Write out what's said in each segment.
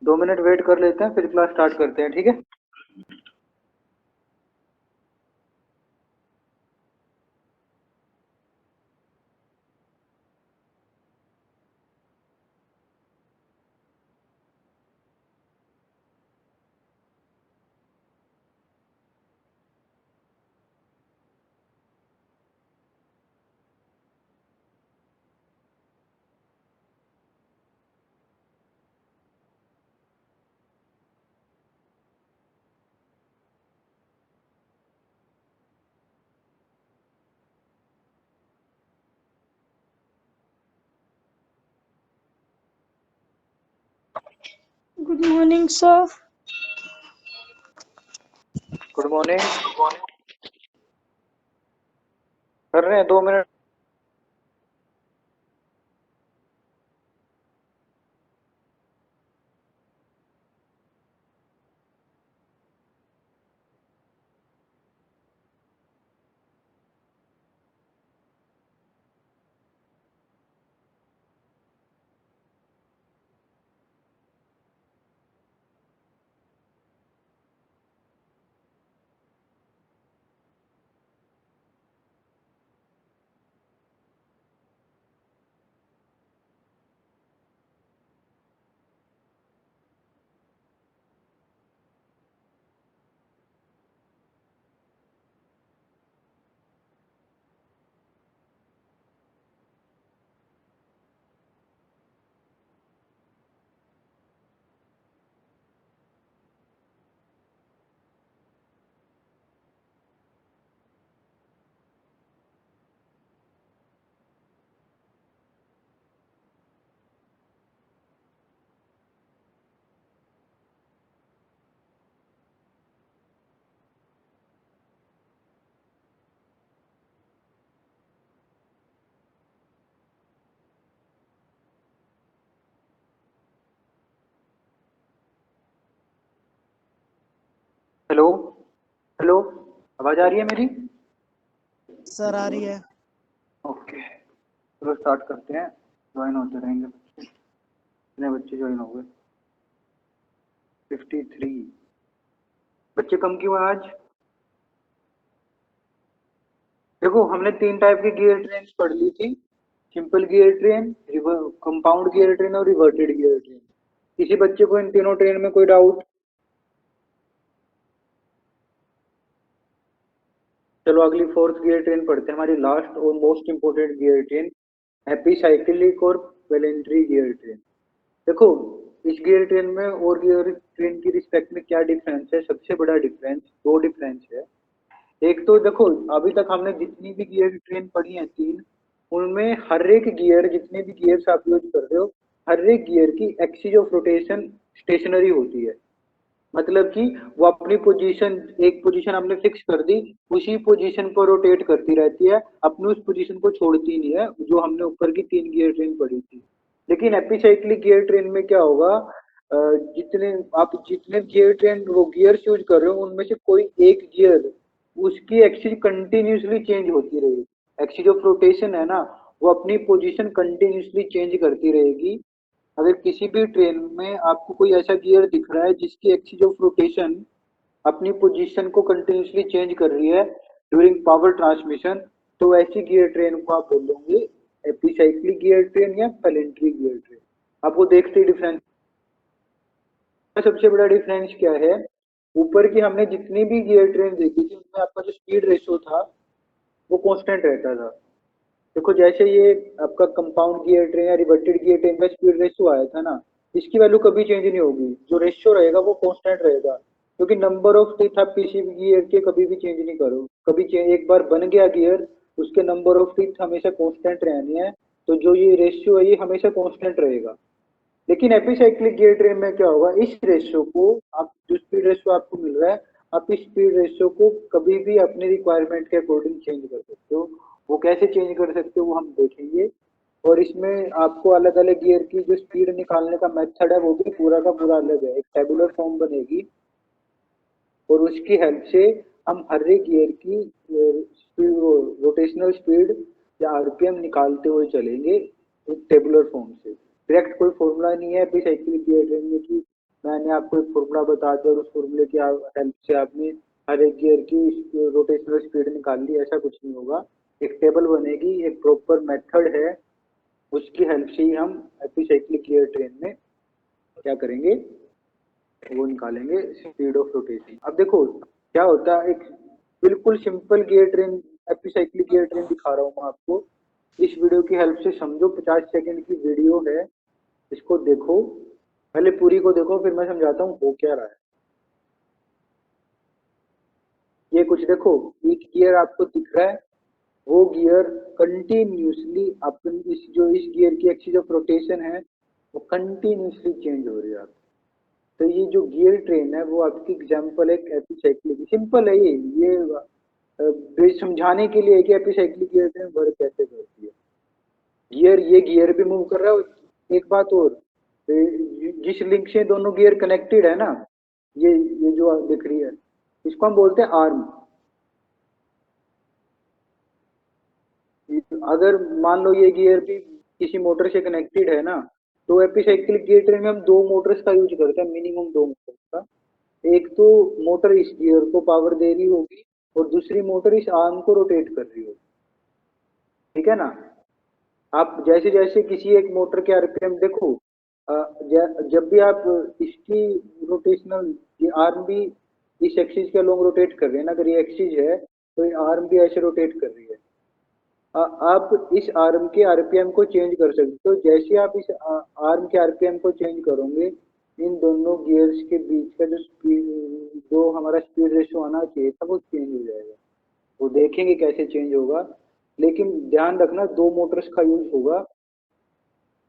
2 minute wait कर लेते हैं, फिर क्लास स्टार्ट करते हैं, ठीक है। Good morning sir. Good morning. कर रहे हैं 2 मिनट। हेलो हेलो, आवाज आ रही है मेरी? सर आ रही है। ओके, चलो स्टार्ट करते हैं। ज्वाइन होते रहेंगे बच्चे। कितने बच्चे ज्वाइन हो गए? 53 बच्चे कम क्यों हैं आज? देखो, हमने 3 टाइप की गियर ट्रेन पढ़ ली थी। Simple gear train, compound gear train और रिवर्टेड गियर ट्रेन। किसी बच्चे को इन तीनों ट्रेन में कोई डाउट? चलो अगली 4th गियर ट्रेन पढ़ते हैं, हमारी लास्ट और most important gear train, epicyclic और पेलेंट्री गियर ट्रेन। देखो, इस गियर ट्रेन में और गियर ट्रेन की रिस्पेक्ट में क्या डिफरेंस है? सबसे बड़ा डिफरेंस, दो डिफरेंस है। एक तो देखो, अभी तक हमने जितनी भी गियर ट्रेन पढ़ी है 3, उनमें हर एक गियर, जितने भी गियर्स आप यूज कर रहे हो, हर एक गियर की एक्सिस ऑफ रोटेशन स्टेशनरी होती है। मतलब कि वो अपनी पोजीशन, एक पोजीशन हमने फिक्स कर दी, उसी पोजीशन पर रोटेट करती रहती है, अपनी उस पोजीशन को छोड़ती नहीं है, जो हमने ऊपर की 3 गियर ट्रेन पढ़ी थी। लेकिन एपिसाइक्लिक गियर ट्रेन में क्या होगा, जितने आप जितने गियर ट्रेन वो गियर्स यूज कर रहे हो, उनमें से कोई एक गियर, उसकी एक्सिस कंटिन्यूसली चेंज होती रहेगी। एक्सिस ऑफ रोटेशन है ना, वो अपनी पोजीशन कंटिन्यूसली चेंज करती रहेगी। अगर किसी भी ट्रेन में आपको कोई ऐसा गियर दिख रहा है जिसकी एक्सिस ऑफ रोटेशन अपनी पोजीशन को कंटिन्यूसली चेंज कर रही है ड्यूरिंग पावर ट्रांसमिशन, तो ऐसी गियर ट्रेन को आप बोलोगे एपिसाइक्लिक गियर ट्रेन या पेलेंट्री गियर ट्रेन। आपको देखते ही डिफरेंस। सबसे बड़ा डिफरेंस क्या है? ऊपर की हमने जितनी भी गियर ट्रेन देखी थी, उनमें आपका जो स्पीड रेशियो था वो कांस्टेंट रहता था। देखो, जैसे ये आपका कंपाउंड गियर ट्रेन या रिवर्टेड गियर ट्रेन का स्पीड रेशियो आया था ना, इसकी वैल्यू कभी चेंज नहीं होगी। जो रेशियो रहेगा वो कांस्टेंट रहेगा, क्योंकि नंबर ऑफ टीथ आप किसी भी गियर के कभी भी चेंज नहीं करो। कभी एक बार बन गया गियर, उसके नंबर ऑफ टीथ हमेशा कांस्टेंट रहनी है, तो जो ये रेशियो है ये हमेशा कांस्टेंट रहेगा। लेकिन एपिसाइक्लिक गियर ट्रेन में क्या होगा, इस रेशियो को, आप जो स्पीड रेशियो आपको मिल रहा है, आप इस स्पीड रेशियो को कभी भी अपनी रिक्वायरमेंट के अकॉर्डिंग चेंज कर सकते हो। वो कैसे चेंज कर सकते हो वो हम देखेंगे। और इसमें आपको अलग अलग गियर की जो स्पीड निकालने का मेथड है वो भी पूरा का पूरा अलग है। एक टेबुलर फॉर्म बनेगी और उसकी हेल्प से हम हर एक गियर की रोटेशनल स्पीड या आरपीएम निकालते हुए चलेंगे एक टेबुलर फॉर्म से। डायरेक्ट कोई फॉर्मूला नहीं है एपिसाइक्लिक गियर ट्रेन में कि मैंने आपको एक फॉर्मूला बता दिया और उस फॉर्मूले की हेल्प से आपने हर एक गियर की रोटेशनल स्पीड निकाल ली, ऐसा कुछ नहीं होगा। एक टेबल बनेगी, एक प्रॉपर मेथड है, उसकी हेल्प से ही हम एपिसाइक्लिक गियर ट्रेन में क्या करेंगे, वो निकालेंगे स्पीड ऑफ रोटेशन। अब देखो क्या होता है, एक बिल्कुल simple gear train, epicyclic gear train दिखा रहा हूँ मैं आपको। इस वीडियो की हेल्प से समझो, 50 सेकंड की वीडियो है, इसको देखो, पहले पूरी को देखो, फिर मैं समझाता हूँ हो क्या रहा है। ये कुछ देखो, एक गियर आपको दिख रहा है, वो गियर कंटिन्यूसली अपन इस गियर की एक्सिस ऑफ रोटेशन है वो कंटिन्यूसली चेंज हो रही है आपकी। तो ये जो गियर ट्रेन है वो आपकी एग्जांपल है एपिसाइक्लिक, सिंपल है ये समझाने के लिए कि एपिसाइक्लिक गियर ट्रेन वर्क कैसे करती है। ये गियर भी मूव कर रहा है। एक बात और, जिस लिंक से दोनों गियर कनेक्टेड है ना, ये जो दिख रही है, इसको हम बोलते हैं आर्म। अगर मान लो ये गियर भी किसी मोटर से कनेक्टेड है ना, तो एपिसाइक्लिक गियर ट्रेन में हम दो मोटर्स का यूज करते हैं, मिनिमम दो मोटर्स का। एक तो मोटर इस गियर को पावर दे रही होगी और दूसरी मोटर इस आर्म को रोटेट कर रही होगी, ठीक है ना। आप जैसे जैसे किसी एक मोटर के आरपीएम देखो, जब भी आप इसकी रोटेशनल, ये आर्म भी इस एक्सिस के अलोंग रोटेट कर रहे हैं ना, अगर ये एक्सिस है तो ये आर्म भी ऐसे रोटेट कर रही है। आप इस आर्म के आरपीएम को चेंज कर सकते हो। जैसे आप इस आर्म के आरपीएम को चेंज करोगे, इन दोनों गियर्स के बीच का जो स्पीड, जो हमारा स्पीड रेशियो आना चाहिए था, वो चेंज हो जाएगा। वो देखेंगे कैसे चेंज होगा, लेकिन ध्यान रखना दो मोटर्स का यूज होगा।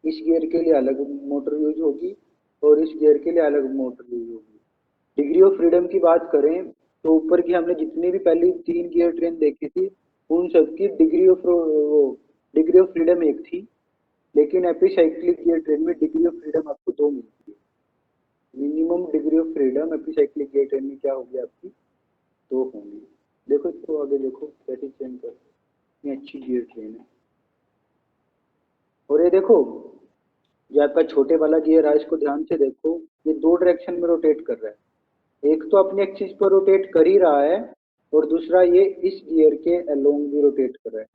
इस गियर के लिए अलग मोटर यूज होगी और इस गियर के लिए अलग मोटर यूज होगी। डिग्री ऑफ फ्रीडम की बात करें तो ऊपर की हमने जितनी भी पहली 3 गियर ट्रेन देखी थी, उन सबकी डिग्री ऑफ फ्रीडम एक थी, लेकिन एपिसाइक्लिक गियर ट्रेन में डिग्री ऑफ फ्रीडम आपको दो मिलती है। Minimum degree of freedom epicyclic gear train में क्या होगी आपकी, दो होंगी। देखो इसको आगे देखो कैसे चेंज कर, इतनी अच्छी गियर ट्रेन है। और ये देखो, ये आपका छोटे वाला गियर है, इसको ध्यान से देखो, ये दो डायरेक्शन में रोटेट कर रहा है। एक तो अपने एक्सिस पर रोटेट कर ही रहा है और दूसरा ये इस गियर के अलोंग भी रोटेट कर रहा है।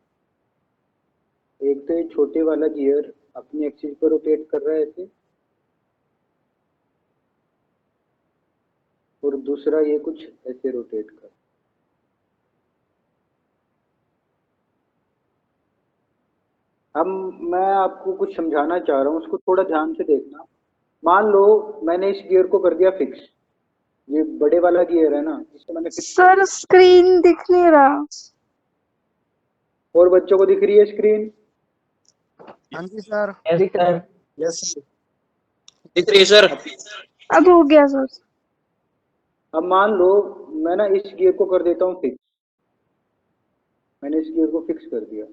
एक तो ये छोटे वाला गियर अपनी एक्सिस पर रोटेट कर रहा है ऐसे, और दूसरा ये कुछ ऐसे रोटेट कर। अब मैं आपको कुछ समझाना चाह रहा हूँ, उसको थोड़ा ध्यान से देखना। मान लो मैंने इस गियर को कर दिया फिक्स, ये बड़े वाला गियर है ना, इसको मैंने फिक्स कर सर दिया। स्क्रीन दिख नहीं रहा। और बच्चों को दिख रही है स्क्रीन? हाँ जी sir. Yes sir. Yes sir. दिख रही है सर। अब हो गया सर। अब मान लो मैं ना इस गियर को कर देता हूँ फिक्स, मैंने इस गियर को फिक्स कर दिया,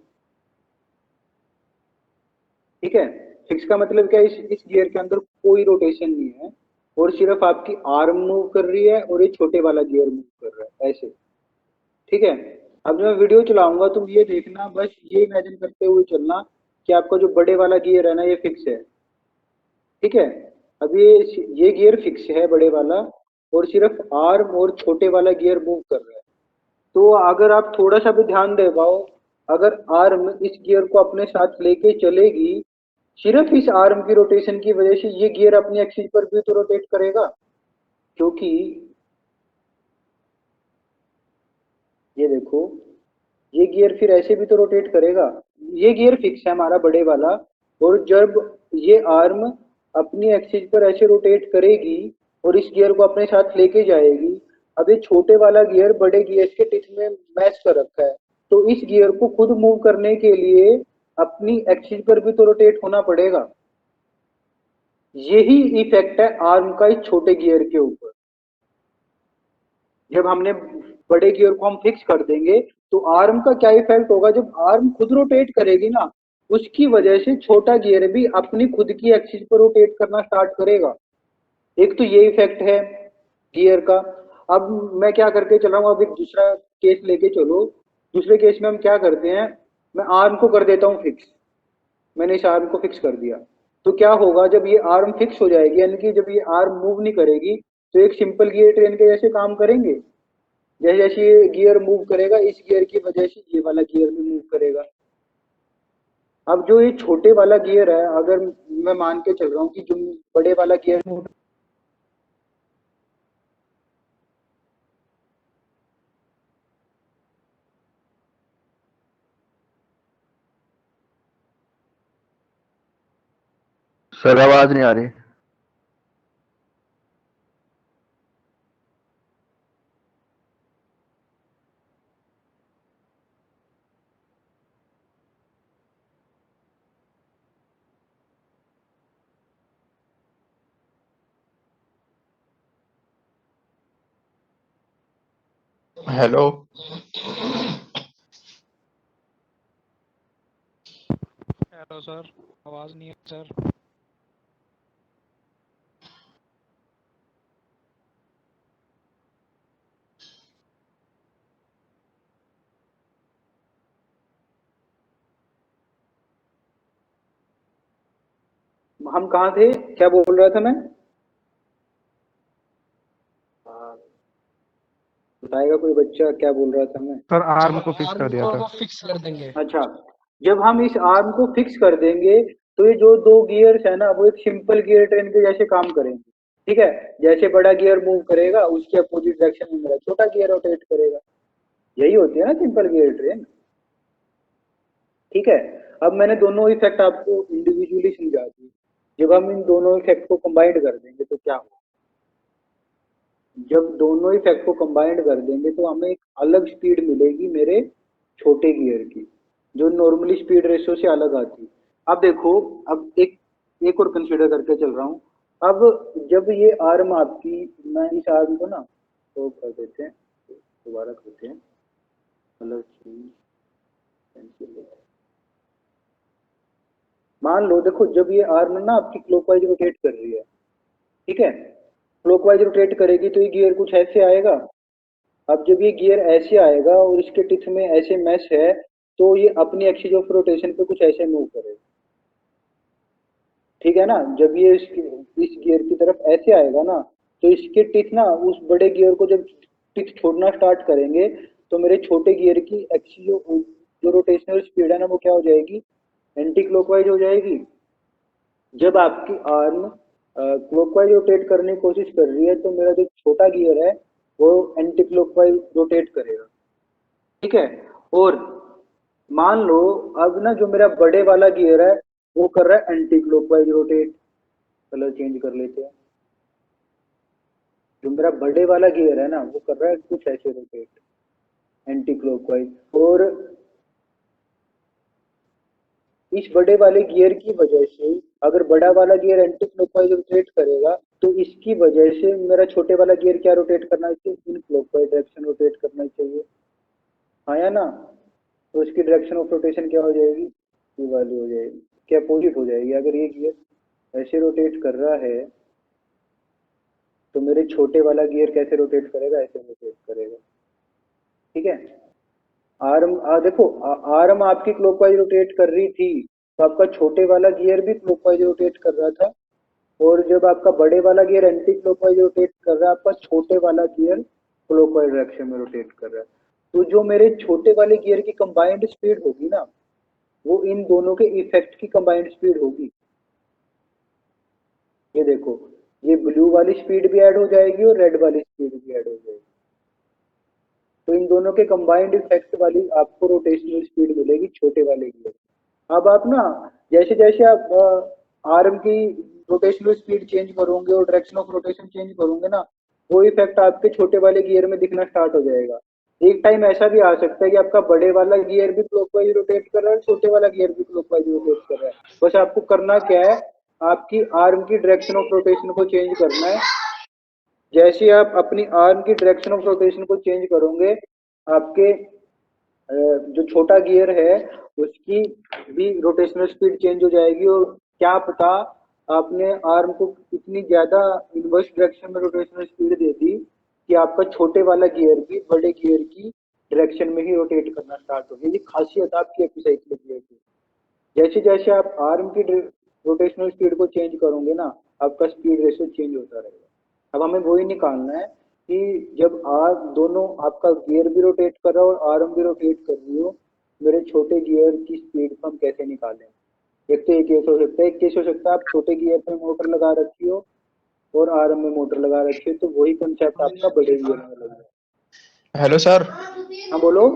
ठीक है। फिक्स का मतलब क्या है, इस गियर के अंदर कोई रोटेशन नहीं है और सिर्फ आपकी आर्म मूव कर रही है और ये छोटे वाला गियर मूव कर रहा है ऐसे, ठीक है। अब जब मैं वीडियो चलाऊंगा तुम ये देखना, बस ये इमेजिन करते हुए चलना कि आपका जो बड़े वाला गियर है ना, ये फिक्स है, ठीक है। अब ये गियर फिक्स है बड़े वाला, और सिर्फ आर्म और छोटे वाला गियर मूव कर रहा है। तो अगर आप थोड़ा सा भी ध्यान दे पाओ, अगर आर्म इस गियर को अपने साथ लेके चलेगी, सिर्फ इस आर्म की रोटेशन की वजह से ये गियर अपनी एक्सिस पर भी तो रोटेट करेगा, क्योंकि ये देखो, ये गियर फिर ऐसे भी तो रोटेट करेगा। ये गियर फिक्स है हमारा बड़े वाला, और जब ये आर्म अपनी एक्सिस पर ऐसे रोटेट करेगी और इस गियर को अपने साथ लेके जाएगी, अब ये छोटे वाला गियर बड़े गियर के टिच में मैच कर रखा है, तो इस गियर को खुद मूव करने के लिए अपनी एक्सिस पर भी तो रोटेट होना पड़ेगा। यही इफेक्ट है आर्म का इस छोटे गियर के ऊपर। जब हमने बड़े गियर को हम फिक्स कर देंगे तो आर्म का क्या इफेक्ट होगा, जब आर्म खुद रोटेट करेगी ना, उसकी वजह से छोटा गियर भी अपनी खुद की एक्सिस पर रोटेट करना स्टार्ट करेगा। एक तो ये इफेक्ट है गियर का। अब मैं क्या करके चल रहा हूँ, अब एक दूसरा केस लेके चलो। दूसरे केस में हम क्या करते हैं, मैं आर्म को कर देता हूँ फिक्स, मैंने इस आर्म को फिक्स कर दिया, तो क्या होगा जब ये आर्म फिक्स हो जाएगी, यानी कि जब ये आर्म मूव नहीं करेगी तो एक सिंपल गियर ट्रेन के जैसे काम करेंगे। जैसे जैसे ये गियर मूव करेगा, इस गियर की वजह से ये वाला गियर भी मूव करेगा। अब जो ये छोटे वाला गियर है, अगर मैं मान के चल रहा हूँ कि जो बड़े वाला गियर सर आवाज नहीं आ रही। हेलो। हेलो सर, आवाज नहीं है सर। हम कहाँ थे, क्या बोल रहा था मैं? बताएगा कोई बच्चा क्या बोल रहा था मैं? सर आर्म को फिक्स कर दिया था। फिक्स कर देंगे। अच्छा, जब हम इस आर्म को फिक्स कर देंगे तो ये जो दो गियर्स है ना, वो एक सिंपल गियर ट्रेन के जैसे काम करेंगे। ठीक है, जैसे बड़ा गियर मूव करेगा उसके अपोजिट डायरेक्शन में मेरा छोटा गियर रोटेट करेगा। यही होती है ना सिंपल गियर ट्रेन। ठीक है, अब मैंने दोनों इफेक्ट आपको इंडिविजुअली समझा दी। जब हम इन दोनों इफेक्ट को कंबाइंड कर देंगे तो क्या होगा? जब दोनों इफेक्ट को कंबाइंड कर देंगे तो हमें एक अलग स्पीड मिलेगी मेरे छोटे गियर की, जो नॉर्मली स्पीड रेशियो से अलग आती है। अब देखो, अब एक और कंसीडर करके चल रहा हूँ। अब जब ये आर्म आपकी, मैं इस आर्म को ना तो कर देते हैं, दोबारा करते हैं, कलर चेंज, पेंसिल लेते हैं। मान लो देखो, जब ये आर्म ना आपकी क्लॉकवाइज रोटेट कर रही है, ठीक है, क्लॉकवाइज रोटेट करेगी तो ये गियर कुछ ऐसे आएगा। अब जब ये गियर ऐसे आएगा और इसके टिथ में ऐसे मैश है, तो ये अपनी एक्सिस ऑफ रोटेशन पे कुछ ऐसे मूव करेगा। ठीक है ना, जब ये इस गियर की तरफ ऐसे आएगा ना, तो इसके टिथ ना उस बड़े गियर को जब टिथ छोड़ना स्टार्ट करेंगे तो मेरे छोटे गियर की एक्सिस जो रोटेशनल स्पीड है ना, वो क्या हो जाएगी? एंटी क्लॉकवाइज हो जाएगी। जब आपकी आर्म क्लॉकवाइज रोटेट करने की कोशिश कर रही है तो मेरा जो छोटा गियर है वो एंटी क्लॉकवाइज रोटेट करेगा। ठीक है, और मान लो अब ना जो मेरा बड़े वाला गियर है वो कर रहा है anti clockwise rotate. Colour change कर लेते हैं। जो मेरा बड़े वाला गियर है ना वो कर रहा है कुछ ऐसे रोटेट, एंटी क्लॉकवाइज। और इस बड़े वाले गियर की वजह से अगर बड़ा वाला गियर एंटी क्लॉकवाइज रोटेट करेगा तो इसकी वजह से मेरा छोटे वाला गियर क्या रोटेट करना चाहिए? इन क्लॉकवाइज डायरेक्शन रोटेट करना चाहिए। हाँ या ना? तो इसकी डायरेक्शन ऑफ रोटेशन क्या हो जाएगी? ये वाली हो जाएगी, क्या अपोजिट हो जाएगी। अगर ये गियर ऐसे रोटेट कर रहा है तो मेरे छोटे वाला गियर कैसे रोटेट करेगा? ऐसे रोटेट करेगा। ठीक है, आर्म देखो, आर्म आपकी क्लॉकवाइज रोटेट कर रही थी तो आपका छोटे वाला गियर भी क्लॉकवाइज रोटेट कर रहा था, और जब आपका बड़े वाला गियर एंटी क्लॉकवाइज रोटेट कर रहा है, आपका छोटे वाला गियर क्लॉकवाइज डायरेक्शन में रोटेट कर रहा है। तो जो मेरे छोटे वाले गियर की कंबाइंड स्पीड होगी ना, वो इन दोनों के इफेक्ट की कंबाइंड स्पीड होगी। ये देखो, ये ब्लू वाली स्पीड भी ऐड हो जाएगी और रेड वाली स्पीड भी ऐड हो जाएगी। तो इन दोनों के कंबाइंड इफेक्ट वाली आपको रोटेशनल स्पीड मिलेगी छोटे वाले गियर। अब आप ना जैसे जैसे आप आर्म की रोटेशनल स्पीड चेंज करोगे और डायरेक्शन ऑफ रोटेशन चेंज करोगे ना, वो इफेक्ट आपके छोटे वाले गियर में दिखना स्टार्ट हो जाएगा। एक टाइम ऐसा भी आ सकता है कि आपका बड़े वाला गियर भी क्लॉकवाइज रोटेट कर रहा है, छोटे वाला गियर भी क्लॉकवाइज रोटेट कर रहा है। बस आपको करना क्या है, आपकी आर्म की डायरेक्शन ऑफ रोटेशन को चेंज करना है। जैसे ही आप अपनी आर्म की डायरेक्शन ऑफ रोटेशन को चेंज करोगे, आपके जो छोटा गियर है उसकी भी रोटेशनल स्पीड चेंज हो जाएगी। और क्या पता आपने आर्म को इतनी ज्यादा इनवर्स डायरेक्शन में रोटेशनल स्पीड दे दी कि आपका छोटे वाला गियर भी बड़े गियर की डायरेक्शन में ही रोटेट करना स्टार्ट हो गया। ये खासियत आपकी एपिसाइक्लिक गियर की। जैसे जैसे आप आर्म की रोटेशनल स्पीड को चेंज करोगे ना, आपका स्पीड रेशियो चेंज होता रहेगा। अब हमें वही निकालना है कि जब दोनों आपका गियर भी रोटेट कर रहा हो और आर्म भी रोटेट कर रही हो, मेरे छोटे गियर की स्पीड को हम कैसे निकालें। एक तो एक केस हो सकता है, एक केस हो सकता है आप छोटे गियर पे मोटर लगा रखी हो और आर्म में मोटर लगा रखी हो, तो वही कंसेप्ट आपका बड़े गियर में लग जाए। Hello sir. हाँ बोलो।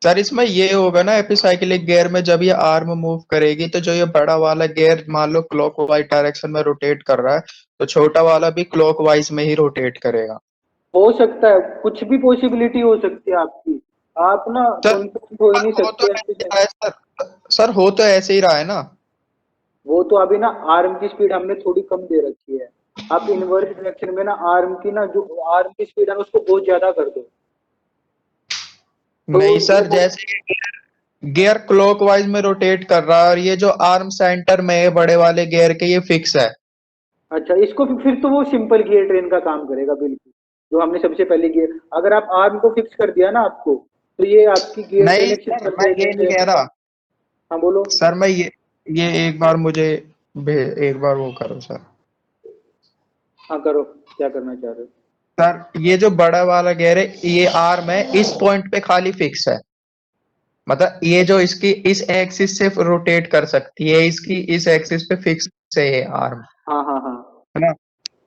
सर इसमें ये होगा ना एपिसाइक्लिक गियर में जब ये आर्म मूव करेगी तो जो ये बड़ा वाला गियर मान लो क्लॉकवाइज डायरेक्शन में रोटेट कर रहा है तो छोटा वाला भी क्लॉकवाइज में ही रोटेट करेगा। हो सकता है, कुछ भी पॉसिबिलिटी हो सकती है आपकी, आप ना सर कॉन्फिडेंट हो ही नहीं हो तो सकते ऐसे ही रहा है सर हो तो ऐसे ही रहा है ना। वो तो अभी ना आर्म की स्पीड हमने थोड़ी कम दे रखी है, आप इनवर्स डायरेक्शन में ना आर्म की ना जो आर्म की स्पीड है ना उसको बहुत ज्यादा कर दो, तो नहीं ये सर, जैसे गियर क्लॉकवाइज में रोटेट कर रहा है और ये जो आर्म सेंटर में है बड़े वाले गियर के ये फिक्स है। अच्छा इसको फिर तो वो सिंपल गियर ट्रेन का काम करेगा बिल्कुल, जो हमने सबसे पहले गियर, अगर आप आर्म को फिक्स कर दिया ना आपको, तो ये आपकी गियर ट्रेन नहीं एक सर सिंपल मैं गियर ये ट्रेन नहीं कह रहेगी। रहा। हाँ बोलो। सर मैं ये एक बार मुझे एक बार वो करो सर। हाँ करो, क्या करना चाह रहे हो। सर ये जो बड़ा वाला गियर है ये आर्म है इस पॉइंट पे खाली फिक्स है, मतलब ये जो इसकी इस एक्सिस से रोटेट कर सकती है इसकी इस एक्सिस पे फिक्स है ये आर्म, हाँ हाँ हाँ है ना।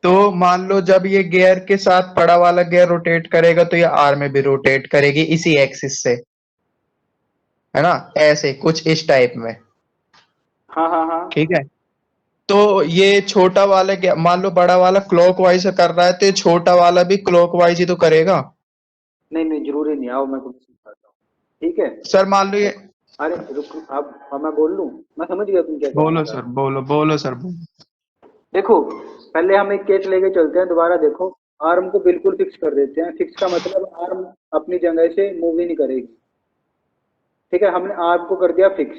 तो मान लो जब ये गियर के साथ बड़ा वाला गियर रोटेट करेगा तो ये आर्म में भी रोटेट करेगी इसी एक्सिस से, है ना, ऐसे कुछ इस टाइप में। हाँ हाँ हाँ। ठीक है, तो ये छोटा वाला मान लो बड़ा वाला क्लॉकवाइज कर रहा है तो ये छोटा वाला भी क्लॉकवाइज ही तो करेगा। नहीं नहीं जरूरी नहीं, आओ मैं तुम्हें समझाता हूँ, ठीक है। सर मान लो ये अरे रुक, अब मैं बोल लूँ, मैं समझ गया तुम क्या कहना बोलो चाह सर, रहे हो। बोलो सर बोलो। देखो पहले हम एक केस लेके चलते हैं दोबारा, देखो आर्म को बिल्कुल फिक्स कर देते हैं, फिक्स का मतलब आर्म अपनी जगह से मूव ही नहीं करेगी, ठीक है, हमने आर्म को कर दिया फिक्स।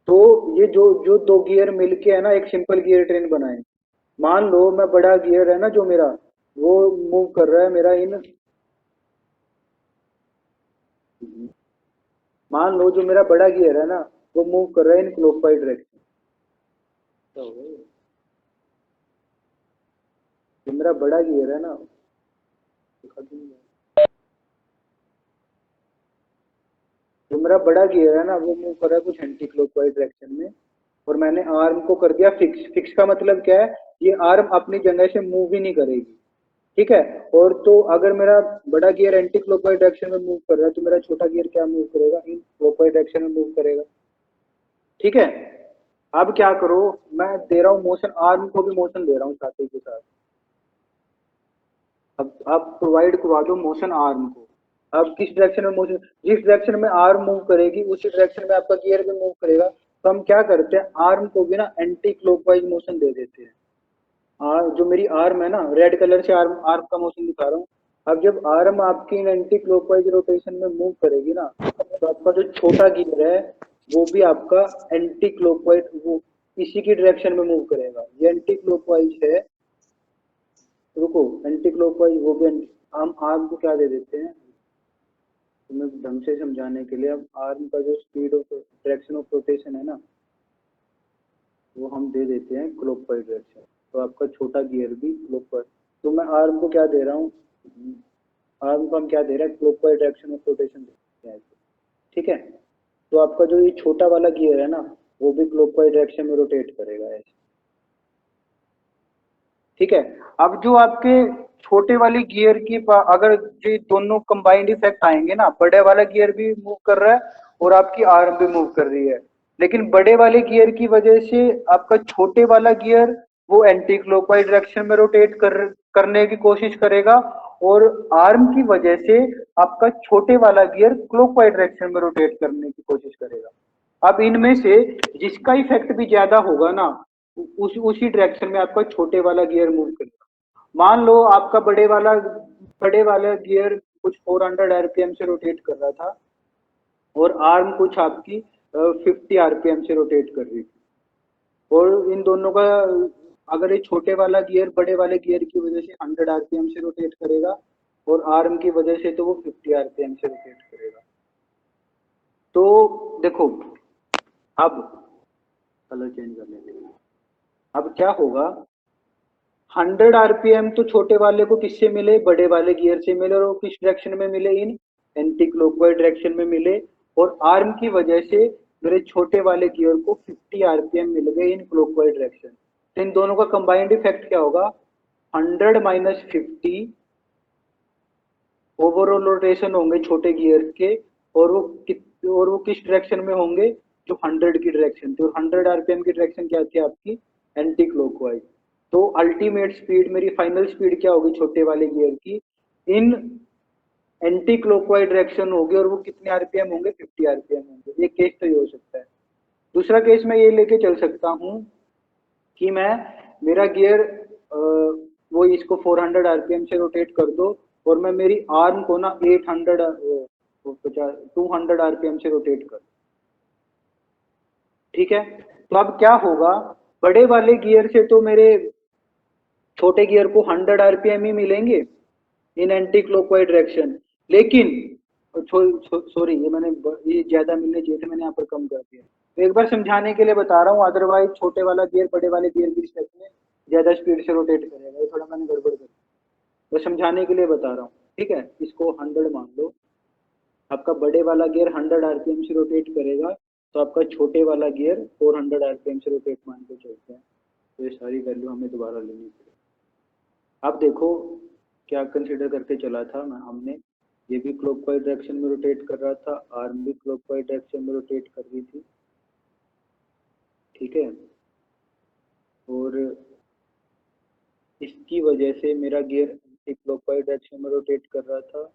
तो ये जो जो दो गियर मिलके है ना एक सिंपल गियर ट्रेन बनाए। मान लो मैं बड़ा गियर है ना जो मेरा, वो मूव कर रहा है मेरा इन, मान लो जो मेरा बड़ा गियर है ना वो मूव कर रहा है इन क्लॉकवाइज डायरेक्शन, जो मेरा बड़ा गियर है ना, जो मेरा बड़ा गियर है ना वो मूव कर रहा है कुछ एंटी क्लॉकवाइज डायरेक्शन में, और मैंने आर्म को कर दिया फिक्स। फिक्स का मतलब क्या है, ये आर्म अपनी जगह से मूव ही नहीं करेगी, ठीक है। और तो अगर मेरा बड़ा गियर एंटी क्लॉकवाइज डायरेक्शन में मूव कर रहा है तो मेरा छोटा गियर क्या मूव करेगा, इन क्लॉकवाइज डायरेक्शन में मूव करेगा, ठीक है। अब क्या करो, मैं दे रहा हूँ मोशन, आर्म को भी मोशन दे रहा हूँ साथ ही के साथ। अब आप प्रोवाइड करवा दो मोशन आर्म को, अब किस डायरेक्शन में मोशन, जिस डायरेक्शन में आर्म मूव करेगी उसी डायरेक्शन में आपका गियर भी मूव करेगा। तो हम क्या करते हैं, आर्म को भी ना एंटी क्लॉकवाइज मोशन दे देते हैं। जो मेरी आर्म है ना, रेड कलर से आर्म आर्म का मोशन दिखा रहा हूँ। अब जब आर्म आपकी एंटी क्लॉकवाइज रोटेशन में मूव करेगी ना, तो आपका जो छोटा गियर है वो भी आपका एंटी क्लॉकवाइज वो इसी की डायरेक्शन में मूव करेगा। ये एंटी क्लॉकवाइज है, रुको, एंटी क्लॉकवाइज वो भी हम आर्म को क्या दे देते हैं तुम्हें ढंग से समझाने के लिए। अब आर्म का जो speed of direction of rotation है ना वो हम दे देते हैं क्लॉकवाइज डायरेक्शन, तो आपका छोटा गियर भी क्लॉकवाइज। तो मैं आर्म को क्या दे रहा हूँ, आर्म को हम क्या दे रहे हैं, क्लॉकवाइज डायरेक्शन ऑफ रोटेशन दे रहे हैं, ठीक है। तो आपका जो ये छोटा वाला गियर है ना वो भी क्लॉकवाइज डायरेक्शन में रोटेट करेगा ऐसे, ठीक है। अब जो आपके छोटे वाले गियर की अगर ये दोनों कंबाइंड इफेक्ट आएंगे ना, बड़े वाला गियर भी मूव कर रहा है और आपकी आर्म भी मूव कर रही है, लेकिन बड़े वाले गियर की वजह से आपका छोटे वाला गियर वो एंटी क्लॉकवाइज डायरेक्शन में रोटेट करने की कोशिश करेगा, और आर्म की वजह से आपका छोटे वाला गियर क्लॉकवाइज डायरेक्शन में रोटेट करने की कोशिश करेगा। अब इनमें से जिसका इफेक्ट भी ज्यादा होगा ना उसी डायरेक्शन में आपका छोटे वाला गियर मूव करेगा। मान लो आपका बड़े वाला गियर कुछ 400 आरपीएम से रोटेट कर रहा था और आर्म कुछ आपकी 50 आरपीएम से रोटेट कर रही थी, और इन दोनों का अगर ये छोटे वाला गियर बड़े वाले गियर की वजह से 100 आरपीएम से रोटेट करेगा और आर्म की वजह से तो वो 50 आरपीएम से रोटेट करेगा। तो देखो अब कलर चेंज कर लेते हैं। अब क्या होगा, 100 आरपीएम तो छोटे वाले को किससे मिले, बड़े वाले गियर से मिले, और वो किस डायरेक्शन में मिले, इन एंटी क्लॉकवाइज डायरेक्शन में मिले। और आर्म की वजह से मेरे छोटे वाले गियर को 50 आरपीएम मिल गए इन क्लॉकवाइज डायरेक्शन। तो इन दोनों का कंबाइंड इफेक्ट क्या होगा, 100 माइनस 50 ओवरऑल रोटेशन होंगे छोटे गियर के, और वो किस डायरेक्शन में होंगे, जो 100 की डायरेक्शन थी, और 100 आरपीएम की डायरेक्शन क्या थी आपकी, एंटी क्लॉकवाइज। तो अल्टीमेट स्पीड, मेरी फाइनल स्पीड क्या होगी छोटे वाले गियर की, इन एंटी क्लॉकवाइज डायरेक्शन होगी, और वो कितने आरपीएम होंगे, 50 आरपीएम होंगे। ये केस तो ये हो सकता है। दूसरा केस मैं ये लेके चल सकता हूँ कि मैं, मेरा गियर वो इसको 400 आरपीएम से रोटेट कर दो, और मैं मेरी आर्म को ना 200 आरपीएम से रोटेट कर, ठीक है। तो अब क्या होगा, बड़े वाले गियर से तो मेरे छोटे गियर को 100 आरपीएम ही मिलेंगे इन एंटी क्लॉकवाइज डायरेक्शन, लेकिन सॉरी ये ज्यादा मिलने चाहिए थे, मैंने यहाँ पर कम कर दिया। तो एक बार समझाने के लिए बता रहा हूँ, अदरवाइज छोटे वाला गियर बड़े वाले गियर की रिस्पेक्ट में ज्यादा स्पीड से रोटेट करेगा, ये थोड़ा मैंने गड़बड़ कर दिया। तो समझाने के लिए बता रहा हूँ, ठीक है। इसको 100 मान लो, आपका बड़े वाला गियर 100 आरपीएम से रोटेट करेगा, तो आपका छोटे वाला गियर 400 आरपीएम से रोटेट मान के चलते हैं। तो ये सारी वैल्यू हमें दोबारा लेनी पड़ेगी। अब देखो क्या कंसीडर करके चला था मैं, हमने ये भी क्लॉकवाइज डायरेक्शन में रोटेट कर रहा था, आर्म भी क्लॉकवाइज डायरेक्शन में रोटेट कर रही थी, ठीक है। और इसकी वजह से मेरा गियर एंटी क्लॉकवाइज डायरेक्शन में रोटेट कर रहा था,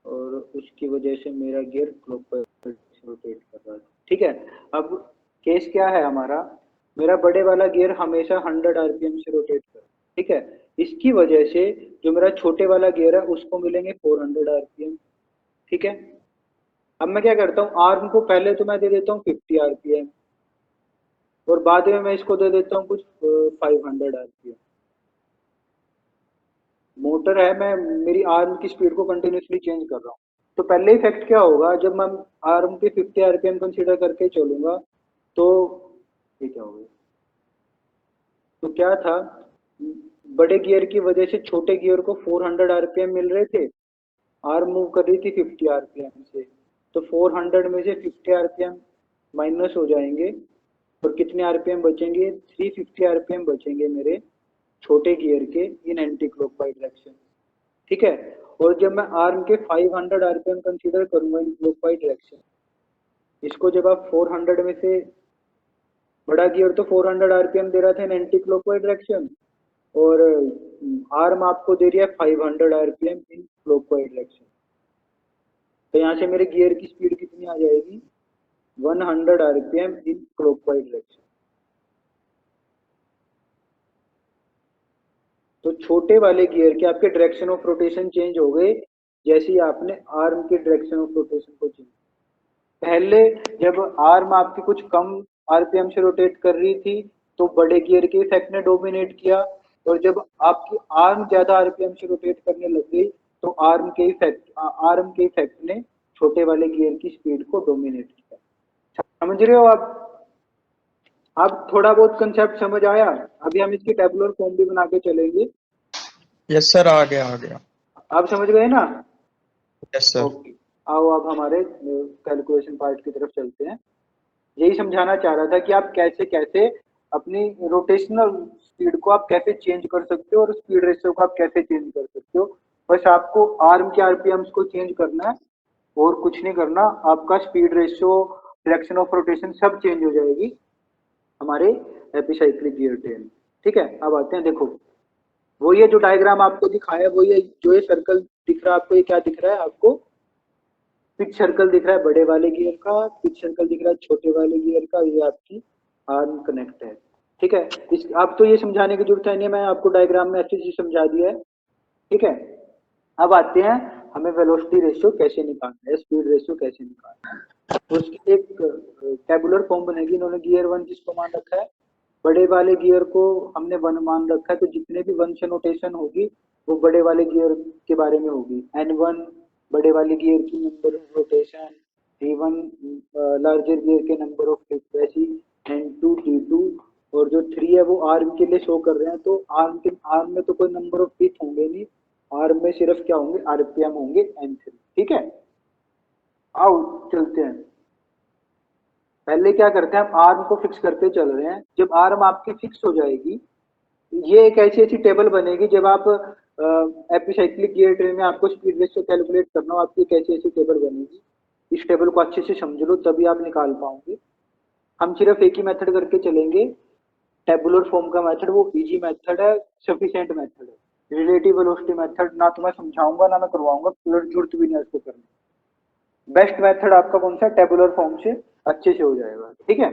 और उसकी वजह से मेरा गियर क्लॉकवाइज डायरेक्शन में रोटेट कर रहा था, ठीक है। अब केस क्या है हमारा, मेरा बड़े वाला गियर हमेशा 100 आरपीएम से रोटेट कर, ठीक है। इसकी वजह से जो मेरा छोटे वाला गियर है उसको मिलेंगे 400 आरपीएम, ठीक है। अब मैं क्या करता हूँ, आर्म को पहले तो मैं दे देता हूँ 50 आरपीएम, और बाद में मैं इसको दे देता हूँ कुछ 500 आरपीएम। मोटर है, मैं मेरी आर्म की स्पीड को कंटिन्यूसली चेंज कर रहा हूँ। तो पहले इफेक्ट क्या होगा, जब मैं आर्म के 50 आरपीएम कंसीडर करके चलूंगा, तो ये क्या होगा, तो क्या था, बड़े गियर की वजह से छोटे गियर को 400 आरपीएम मिल रहे थे, आर्म मूव कर रही थी 50 आरपीएम से, तो 400 में से 50 आरपीएम माइनस हो जाएंगे, और कितने आरपीएम बचेंगे, 350 आरपीएम बचेंगे मेरे छोटे गियर के इन एंटी क्लॉकवाइज डायरेक्शन, ठीक है। और जब मैं आर्म के 500 आरपीएम कंसीडर करूंगा इन क्लॉकवाइज डायरेक्शन, इसको जब आप 400 में से, बड़ा गियर तो 400 आरपीएम दे रहा था इन एंटी क्लॉकवाइज डायरेक्शन, और आर्म आपको दे रही है 500 आरपीएम इन क्लॉकवाइज डायरेक्शन। तो यहाँ से मेरे गियर की स्पीड कितनी आ जाएगी, 100 आरपीएम इन क्लॉकवाइज डायरेक्शन। तो छोटे वाले गियर के आपके डायरेक्शन ऑफ रोटेशन चेंज हो गए जैसे ही आपने आर्म के डायरेक्शन ऑफ रोटेशन को चेंज। पहले जब आर्म आपकी कुछ कम आरपीएम से रोटेट कर रही थी तो बड़े गियर के इफेक्ट ने डोमिनेट किया, और जब आपकी आर्म ज्यादा आरपीएम से रोटेट करने लग गई तो आर्म के इफेक्ट ने छोटे वाले गियर की स्पीड को डोमिनेट किया। समझ रहे हो आप? अब थोड़ा बहुत कंसेप्ट समझ आया, अभी हम इसकी टेबुलर फॉर्म भी बना के चलेंगे। यस सर, आ गया। आप समझ गए ना? Yes sir. ओके, आओ अब हमारे कैलकुलेशन पार्ट की तरफ चलते हैं। यही समझाना चाह रहा था कि आप कैसे कैसे अपनी रोटेशनल स्पीड को आप कैसे चेंज कर सकते हो, और स्पीड रेशियो को आप कैसे चेंज कर सकते हो। बस आपको आर्म के आरपीएम्स को चेंज करना है और कुछ नहीं करना, आपका speed ratio, direction of rotation सब चेंज हो जाएगी हमारे एपिसाइक्लिक गियर ट्रेन, ठीक है। अब आते हैं, देखो वो ये जो डायग्राम आपको दिखाया, वो ये जो ये सर्कल दिख रहा है आपको, ये क्या दिख रहा है आपको, पिच सर्कल दिख रहा है बड़े वाले गियर का, पिच सर्कल दिख रहा है छोटे वाले गियर का, ये आपकी आर्म कनेक्ट है, ठीक है। इस अब तो ये समझाने की जरूरत है नहीं, मैं आपको डायग्राम में अच्छी चीज समझा दिया है, ठीक है। अब आते हैं हमें वेलोसिटी रेशियो कैसे निकालना है, स्पीड रेशियो कैसे निकालना है। तो उसकी एक टेबुलर फॉर्म बनेगी। इन्होंने गियर 1 जिसको मान रखा है, बड़े वाले गियर को हमने 1 मान रखा है, तो जितने भी 1 से नोटेशन होगी वो बड़े वाले गियर के बारे में होगी। N1 बड़े वाले गियर की number of rotation, V1 larger gear के नंबर ऑफ फ्लिप, वैसी N2 T2 और जो 3 है वो आर्म के लिए शो कर रहे हैं, तो आर्म में तो कोई नंबर ऑफ टीथ होंगे नहीं, आर्म में सिर्फ क्या होंगे, आरपीएम होंगे N3। ठीक है, आओ चलते हैं। पहले क्या करते हैं, हम आर्म को फिक्स करते चल रहे हैं। जब आर्म आपकी फिक्स हो जाएगी, ये एक ऐसी ऐसी टेबल बनेगी, जब आप एपिसाइक्लिक गियर ट्रेन में आपको स्पीड रेशियो कैलकुलेट करना हो, आपकी एक ऐसी ऐसी टेबल बनेगी। इस टेबल को अच्छे से समझ लो, तभी आप निकाल पाओगे। हम सिर्फ एक ही मेथड करके चलेंगे, टेबुलर फॉर्म का मेथड, वो इजी मेथड है, सफिशिएंट मेथड है। रिलेटिव वेलोसिटी मेथड ना तो मैं समझाऊंगा ना मैं करवाऊंगा, जरूरत भी नहीं है उसको करने। बेस्ट मेथड आपका कौन सा, टेबुलर फॉर्म से अच्छे से हो जाएगा। ठीक है,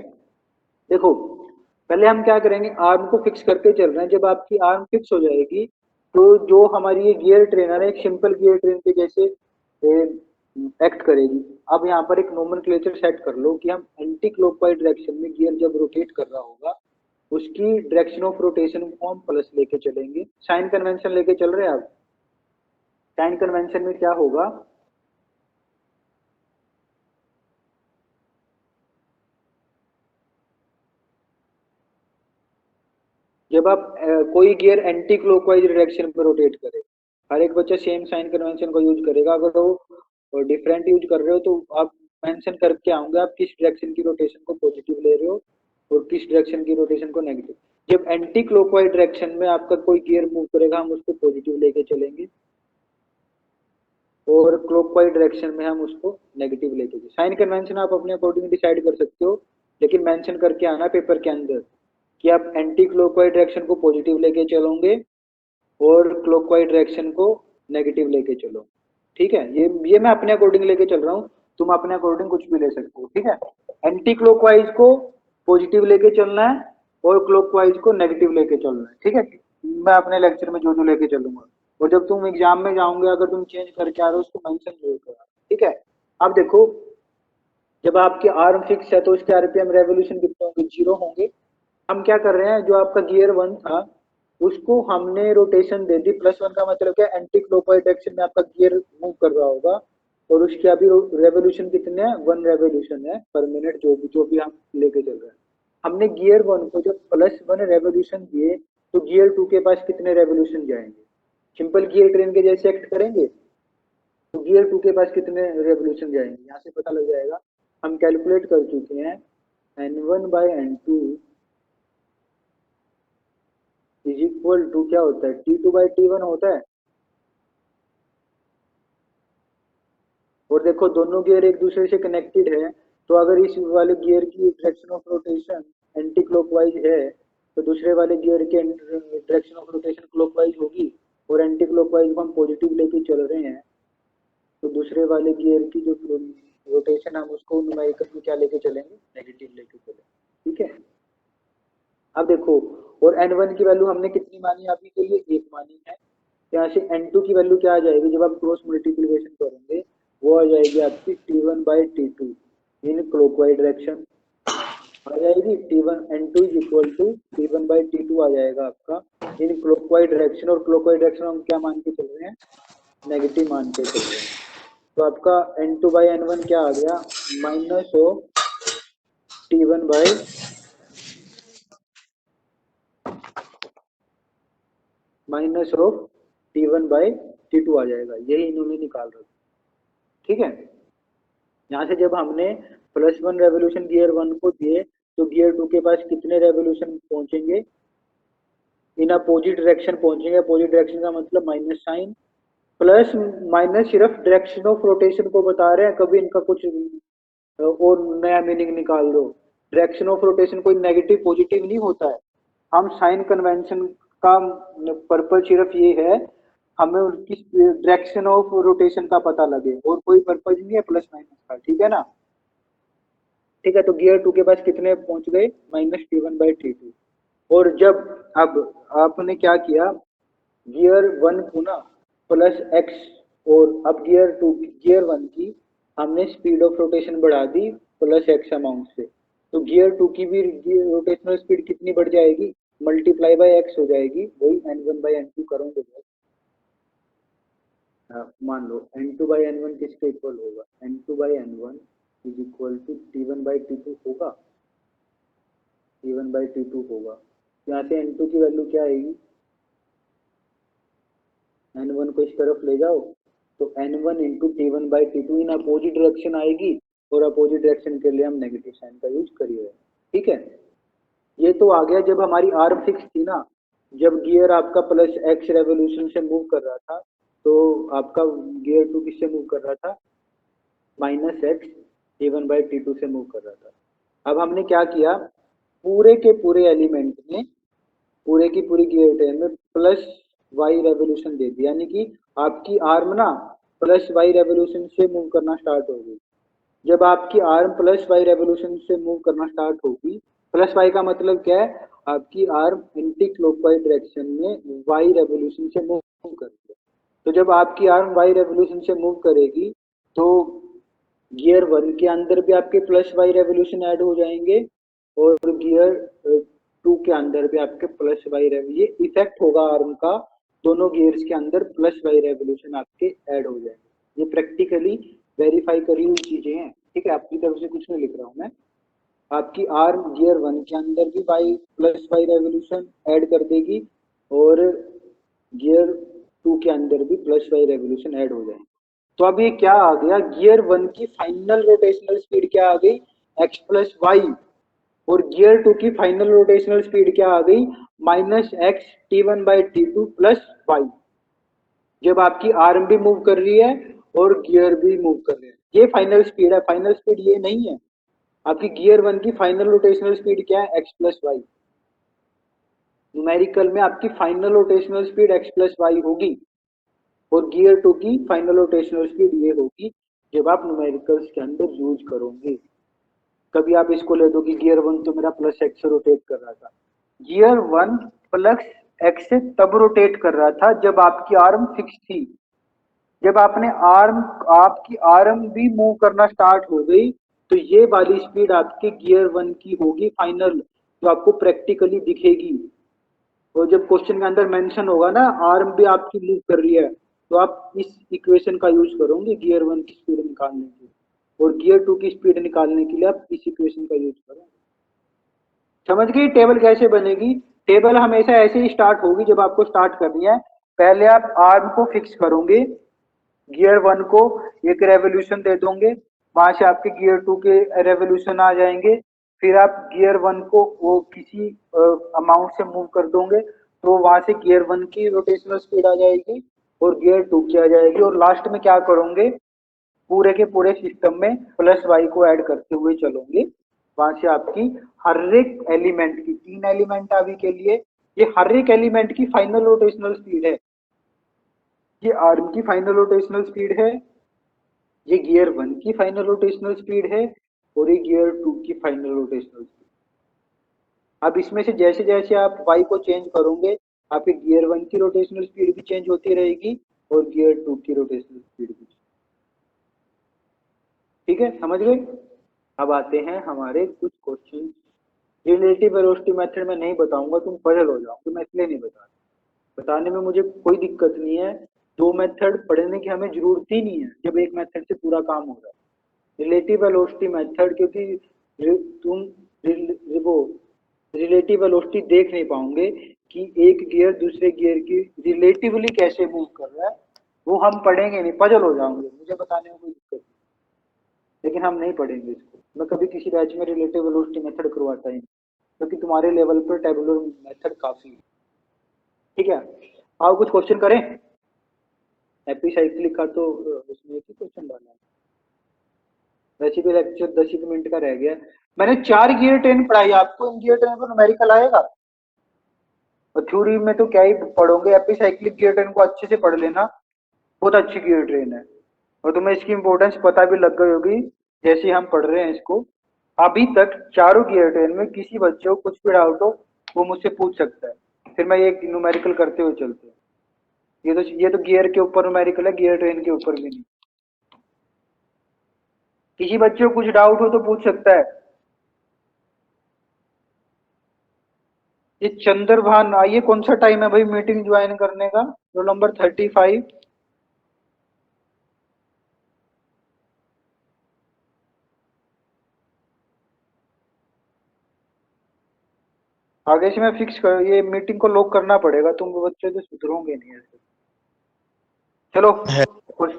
देखो पहले हम क्या करेंगे, आर्म को फिक्स करके चल रहे हैं। जब आपकी आर्म फिक्स हो जाएगी, तो जो हमारी ये गियर ट्रेनर है, एक सिंपल गियर ट्रेन के जैसे एक्ट करेगी। अब यहाँ पर एक नोमेनक्लेचर सेट कर लो कि हम एंटी क्लॉकवाइज डायरेक्शन में गियर जब रोटेट कर रहा होगा, उसकी डायरेक्शन ऑफ रोटेशन को हम प्लस लेके चलेंगे। साइन कन्वेंशन लेके चल रहे हैं आप। साइन कन्वेंशन में क्या होगा, जब आप कोई गियर एंटी क्लॉकवाइज डायरेक्शन में रोटेट करे, हर एक बच्चा सेम साइन कन्वेंशन को यूज करेगा। अगर वो डिफरेंट यूज कर रहे हो तो आप मेंशन करके आओगे आप किस डायरेक्शन की रोटेशन को पॉजिटिव ले रहे हो और किस डायरेक्शन की रोटेशन को नेगेटिव। जब एंटी क्लॉकवाइज डायरेक्शन में आपका कोई गियर मूव करेगा, हम उसको पॉजिटिव लेके चलेंगे, और क्लॉकवाइज डायरेक्शन में हम उसको नेगेटिव लेके चलेंगे। साइन कन्वेंशन आप अपने अकॉर्डिंग डिसाइड कर सकते हो, लेकिन मेंशन करके आना पेपर के अंदर कि आप एंटी क्लॉकवाइज डायरेक्शन को पॉजिटिव लेके चलोगे और क्लॉकवाइज डायरेक्शन को नेगेटिव लेके चलो। ठीक है, ये मैं अपने अकॉर्डिंग लेके चल रहा हूँ, तुम अपने अकॉर्डिंग कुछ भी ले सकते हो। ठीक है, एंटी क्लॉकवाइज को पॉजिटिव लेके चलना है और क्लॉकवाइज को नेगेटिव लेके चलना है। ठीक है, मैं अपने लेक्चर में जो जो लेके चलूंगा, और जब तुम एग्जाम में जाओगे अगर तुम चेंज करके आ रहे हो उसको मेंशन जरूर करो। ठीक है, अब देखो जब आपकी आर्म फिक्स है तो उसके आरपीएम रेवोल्यूशन कितने होंगे, 0 होंगे। हम क्या कर रहे हैं, जो आपका गियर 1 था उसको हमने रोटेशन दे दी +1 का मतलब क्या, एंटी क्लॉकवाइज डायरेक्शन में आपका गियर मूव कर रहा होगा, और उसके अभी रेवोल्यूशन कितने हैं, 1 रेवोल्यूशन है पर मिनट, जो भी हम लेके चल रहे हैं। हमने गियर 1 को जब +1 रेवोल्यूशन दिए, तो गियर 2 के पास कितने रेवोल्यूशन जाएंगे, सिंपल गियर ट्रेन के जैसे एक्ट करेंगे, तो गियर 2 के पास कितने रेवोल्यूशन जाएंगे, यहाँ से पता लग जाएगा। हम कैलकुलेट कर चुके हैं, N1/N2 इज इक्वल टू क्या होता है, T2/T1 होता है। और देखो दोनों गियर एक दूसरे से कनेक्टेड है, तो अगर इस वाले गियर की direction of rotation anti clockwise है, तो दूसरे वाले गियर की डायरेक्शन ऑफ रोटेशन क्लॉकवाइज होगी, और एंटी क्लॉकवाइज को हम पॉजिटिव लेके चल रहे हैं, तो दूसरे वाले गियर की जो रोटेशन हम उसको न्यूमेरिकल में क्या लेके चलेंगे, नेगेटिव लेके चलेंगे। ठीक है, अब देखो, और N1 की वैल्यू हमने कितनी मानी अभी के लिए, 1 मानी है। यहाँ से N2 की वैल्यू क्या आ जाएगी, जब आप क्रॉस मल्टीप्लिकेशन करेंगे वो आ जाएगी आपकी T1/T2 इन क्लॉकवाइज डायरेक्शन आ जाएगी। N2 is equal to T1/T2 आ जाएगा आपका इन क्लॉकवाइज डायरेक्शन, और क्लॉकवाइज डायरेक्शन हम क्या मान के चल रहे हैं, नेगेटिव मान के चल रहे हैं। तो आपका N2/N1 क्या आ गया, माइनस ऑफ T1/T2 आ जाएगा, यही इन्होंने निकाल रखा। ठीक है, यहाँ से जब हमने +1 रेवोल्यूशन गियर 1 को दिए, तो गियर 2 के पास कितने रेवोल्यूशन पहुंचेंगे, इन अपोजिट डायरेक्शन पहुंचेंगे। अपोजिट डायरेक्शन का मतलब माइनस साइन, प्लस माइनस सिर्फ डायरेक्शन ऑफ रोटेशन को बता रहे हैं, कभी इनका कुछ और नया मीनिंग निकाल दो। डायरेक्शन ऑफ रोटेशन कोई नेगेटिव पॉजिटिव नहीं होता है। हम साइन कन्वेंशन का पर्पज सिर्फ ये है, हमें उनकी डायरेक्शन ऑफ रोटेशन का पता लगे, और कोई पर्पज नहीं है प्लस माइनस का। ठीक है ना, ठीक है, तो गियर 2 के पास कितने पहुंच गए, -T1/T2। और जब अब आपने क्या किया, गियर 1 को ना +x, और अब गियर 1 की हमने स्पीड ऑफ रोटेशन बढ़ा दी +x अमाउंट से, तो गियर 2 की भी रोटेशनल स्पीड कितनी बढ़ जाएगी, ×x हो जाएगी, वही N1/N2 करोगे। मान लो N2/N1 किसके इक्वल होगा, N2/N1 is equal to T1/T2 होगा। T1/T2 होगा। यहाँ से N2 की वैल्यू क्या आएगी, N1 को इस तरफ ले जाओ तो N1 into T1/T2 in opposite direction आएगी, और अपोजिट डायरेक्शन के लिए हम नेगेटिव साइन का यूज करिए। ठीक है, ये तो आ गया जब हमारी आर्म फिक्स थी ना, जब गियर आपका प्लस एक्स रेवोल्यूशन से मूव कर रहा था, तो आपका गियर 2 किससे मूव कर रहा था, -x T1/T2 से मूव कर रहा था। अब हमने क्या किया, पूरे के पूरे एलिमेंट में, पूरे की पूरी गियर ट्रेन में प्लस वाई रेवोल्यूशन दे दिया, यानी कि आपकी आर्म ना प्लस वाई रेवोल्यूशन से मूव करना स्टार्ट हो गई। जब आपकी आर्म प्लस वाई रेवोल्यूशन से मूव करना स्टार्ट होगी, प्लस वाई का मतलब क्या है, आपकी आर्म एंटी क्लॉकवाइज डायरेक्शन में वाई रेवोल्यूशन से मूव कर रही है। तो जब आपकी आर्म वाई रेवोल्यूशन से मूव करेगी तो गियर 1 के अंदर भी आपके प्लस वाई रेवोल्यूशन ऐड हो जाएंगे, और गियर 2 के अंदर भी आपके प्लस वाई रेवोल्यूशन, ये इफेक्ट होगा आर्म का, दोनों गियर्स के अंदर प्लस वाई रेवोल्यूशन आपके ऐड हो जाएंगे। ये प्रैक्टिकली वेरीफाई करी हुई चीजें हैं। ठीक है, आपकी तरफ से कुछ नहीं लिख रहा हूँ मैं। आपकी आर्म गियर 1 के अंदर भी Y plus Y revolution add कर देगी, और गियर 2 के अंदर भी प्लस वाई रेवोल्यूशन ऐड हो जाएंगे। तो अब ये क्या आ गया, गियर 1 की फाइनल रोटेशनल स्पीड क्या आ गई, x प्लस वाई, और गियर 2 की फाइनल रोटेशनल स्पीड क्या आ गई, -x T1/T2 प्लस वाई। जब आपकी आर्म भी मूव कर रही है और गियर भी मूव कर रहे हैं, ये फाइनल स्पीड है। फाइनल स्पीड ये नहीं है, आपकी गियर 1 की फाइनल रोटेशनल स्पीड क्या है, x प्लस वाई। न्यूमेरिकल में आपकी final rotational speed x plus Y होगी, और गियर 2 की फाइनल रोटेशनल स्पीड ये होगी जब आप न्यूमेरिकल्स के अंदर यूज करोगे। कभी आप इसको ले दो कि गियर 1 तो मेरा प्लस एक्स से रोटेट कर रहा था, गियर 1 प्लस एक्स से तब रोटेट कर रहा था जब आपकी आर्म फिक्स थी। जब आपकी आर्म भी मूव करना स्टार्ट हो गई, तो ये वाली स्पीड आपके गियर 1 की होगी फाइनल, जो आपको प्रैक्टिकली दिखेगी। और जब क्वेश्चन के अंदर मेंशन होगा ना आर्म भी आपकी मूव कर रही है, तो आप इस इक्वेशन का यूज करोगे गियर 1 की स्पीड निकालने के लिए, और गियर 2 की स्पीड निकालने के लिए आप इस इक्वेशन का यूज करोगे। समझ गई टेबल कैसे बनेगी। टेबल हमेशा ऐसे ही स्टार्ट होगी जब आपको स्टार्ट करनी है। पहले आप आर्म को फिक्स करोगे, गियर 1 को एक रेवोल्यूशन दे दोगे, वहां से आपके गियर 2 के रेवोल्यूशन आ जाएंगे, फिर आप गियर 1 को वो किसी अमाउंट से मूव कर दोगे, तो वहां से गियर 1 की रोटेशनल स्पीड आ जाएगी और गियर 2 की आ जाएगी, और लास्ट में क्या करोगे, पूरे के पूरे सिस्टम में प्लस वाई को ऐड करते हुए चलोगे। वहां से आपकी हर एक एलिमेंट की, 3 एलिमेंट अभी के लिए, ये हर एक एलिमेंट की फाइनल रोटेशनल स्पीड है। ये आर्म की फाइनल रोटेशनल स्पीड है, ये गियर 1 की फाइनल रोटेशनल स्पीड है, और ये गियर 2 की फाइनल रोटेशनल स्पीड। अब इसमें से जैसे जैसे आप y को चेंज करोगे, आपके गियर 1 की रोटेशनल स्पीड भी चेंज होती रहेगी और गियर 2 की रोटेशनल स्पीड भी। ठीक है, समझ गए। अब आते हैं हमारे कुछ क्वेश्चन। रिलेटिव वेलोसिटी मेथड में नहीं बताऊंगा, तुम पजल हो जाओगे, मैं इसलिए नहीं बता रहा। बताने में मुझे कोई दिक्कत नहीं है, 2 मेथड पढ़ने की हमें जरूरत ही नहीं है जब एक मेथड से पूरा काम हो रहा है। रिलेटिव वेलोसिटी मेथड, क्योंकि तुम वो रिलेटिव वेलोसिटी देख नहीं पाओगे कि एक गियर दूसरे गियर की रिलेटिवली कैसे मूव कर रहा है, वो हम पढ़ेंगे नहीं, पजल हो जाओगे। मुझे बताने में कोई दिक्कत नहीं, लेकिन हम नहीं पढ़ेंगे इसको। मैं कभी किसी बैच में रिलेटिव वेलोसिटी मेथड करवाता ही नहीं, क्योंकि तुम्हारे लेवल पर टेबुलर मेथड काफी है। ठीक है, आओ कुछ क्वेश्चन करें। हैप्पी साइक्लिक का तो उसमें एक ही क्वेश्चन डाला है, वैसे भी लेक्चर 10 ही मिनट का रह गया। मैंने 4 गियर ट्रेन पढ़ाई आपको, इन गियर ट्रेन को न्यूमेरिकल आएगा, और थ्योरी में तो क्या ही पढ़ोगे। हैप्पी साइक्लिक गियर ट्रेन को अच्छे से पढ़ लेना, बहुत अच्छी गियर ट्रेन है, और तुम्हें इसकी इंपॉर्टेंस पता भी लग गई होगी जैसे हम पढ़ रहे हैं इसको। अभी तक चारों गियर ट्रेन में किसी बच्चे को कुछ भी डाउट हो वो मुझसे पूछ सकता है, फिर मैं ये न्यूमेरिकल करते हुए चलते हैं। ये तो गियर के ऊपर न्यूमेरिकल है, गियर ट्रेन के ऊपर भी नहीं। किसी बच्चे को कुछ डाउट हो तो पूछ सकता है। ये चंद्रभान, आइए कौन सा टाइम है भाई मीटिंग ज्वाइन करने का, रोल नंबर 35। आगे से मैं फिक्स कर, ये मीटिंग को लॉक करना पड़ेगा, तुम बच्चे तो सुधरोगे नहीं ऐसे। चलो है कुछ,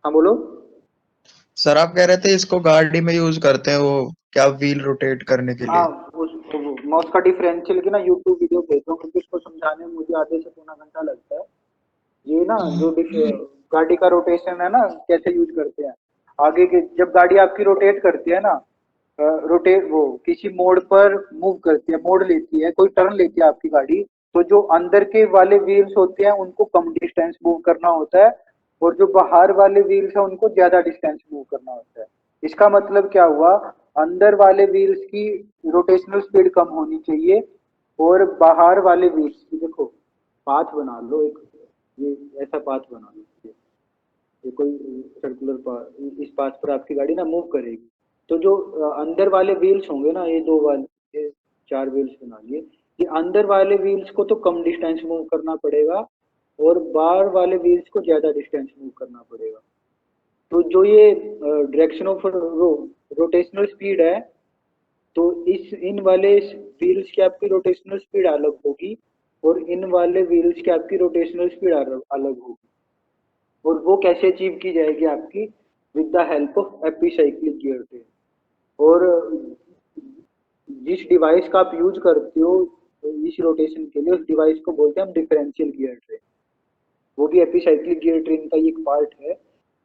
हाँ बोलो। सर, आप कह रहे थे इसको गाड़ी में यूज करते हैं, वो क्या व्हील रोटेट करने के हाँ, लिए। मैं उसका डिफरेंशियल की ना यूट्यूब वीडियो भेजता हूँ, क्योंकि उसको समझाने में मुझे आधे से पौना घंटा लगता है। ये ना जो गाड़ी का रोटेशन है ना, कैसे यूज करते हैं आगे के, जब गाड़ी आपकी रोटेट करती है ना, रोटेट वो किसी मोड़ पर मूव करती है, मोड़ लेती है, कोई टर्न लेती है आपकी गाड़ी, तो जो अंदर के वाले व्हील्स होते हैं उनको कम डिस्टेंस मूव करना होता है, और जो बाहर वाले व्हील्स है उनको ज्यादा डिस्टेंस मूव करना होता है। इसका मतलब क्या हुआ, अंदर वाले व्हील्स की रोटेशनल स्पीड कम होनी चाहिए, और बाहर वाले व्हील्स की, देखो पाथ बना लो एक, ये ऐसा पाथ बना लो, ये कोई सर्कुलर पाथ, इस पाथ पर आपकी गाड़ी ना मूव करेगी। तो जो अंदर वाले व्हील्स होंगे ना, ये दो वाले, ये चार व्हील्स बना लिए, ये अंदर वाले व्हील्स को तो कम डिस्टेंस मूव करना पड़ेगा, और बाहर वाले व्हील्स को ज्यादा डिस्टेंस मूव करना पड़ेगा। तो जो ये डायरेक्शन ऑफ रोटेशनल स्पीड है, तो इस इन वाले व्हील्स की आपकी रोटेशनल स्पीड अलग होगी, और इन वाले व्हील्स की आपकी रोटेशनल स्पीड अलग होगी। और वो कैसे अचीव की जाएगी आपकी, with the help of epicyclic gear train. और जिस डिवाइस का आप यूज करते हो इस रोटेशन के लिए, उस डिवाइस को बोलते हैं हम डिफरेंशियल गियर ट्रेन। वो भी एपिसाइक्लिक गियर ट्रेन का ही एक पार्ट है।